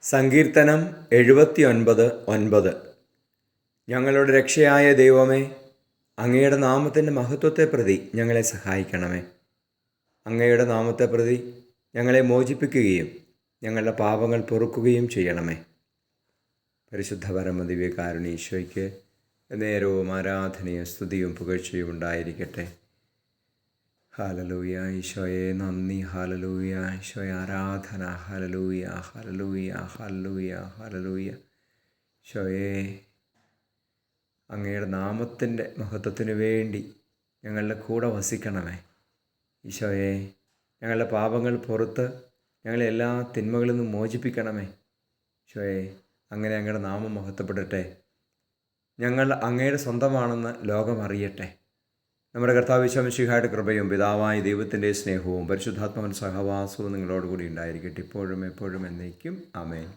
സങ്കീർത്തനം 79:9. ഞങ്ങളുടെ രക്ഷയായ ദൈവമേ, അങ്ങയുടെ നാമത്തിൻ്റെ മഹത്വത്തെ പ്രതി ഞങ്ങളെ സഹായിക്കണമേ. അങ്ങയുടെ നാമത്തെ പ്രതി ഞങ്ങളെ മോചിപ്പിക്കുകയും ഞങ്ങളുടെ പാപങ്ങൾ പൊറുക്കുകയും ചെയ്യണമേ. പരിശുദ്ധ പരമദിവ്യകാരുണ്യ ഈശോയ്ക്ക് നേരവും ആരാധനയും സ്തുതിയും പുകഴ്ചയും ഉണ്ടായിരിക്കട്ടെ. ഹല്ലേലൂയ. ഈശോയെ നന്ദി. ഹല്ലേലൂയ. ഈശോയെ ആരാധന. Hallelujah, hallelujah, hallelujah, hallelujah. ഈശോയെ, അങ്ങയുടെ നാമത്തിൻ്റെ മഹത്വത്തിനു വേണ്ടി ഞങ്ങളുടെ കൂടെ വസിക്കണമേ. ഈശോയെ, ഞങ്ങളുടെ പാപങ്ങൾ പുറത്ത് ഞങ്ങളെ എല്ലാ തിന്മകളിൽ നിന്നും മോചിപ്പിക്കണമേ. ഈശോയെ, അങ്ങനെ അങ്ങയുടെ നാമം മഹത്വപ്പെടട്ടെ. ഞങ്ങൾ അങ്ങയുടെ സ്വന്തമാണെന്ന് ലോകം അറിയട്ടെ. നമ്മുടെ കർത്താവ് ഈശോ മിശിഹായുടെ കൃപയും പിതാവായ ദൈവത്തിൻ്റെ സ്നേഹവും പരിശുദ്ധാത്മാവിൻ്റെ സഹവാസവും നിങ്ങളോടുകൂടി ഉണ്ടായിരിക്കട്ടെ, ഇപ്പോഴും എപ്പോഴും എന്നേക്കും. ആമേൻ.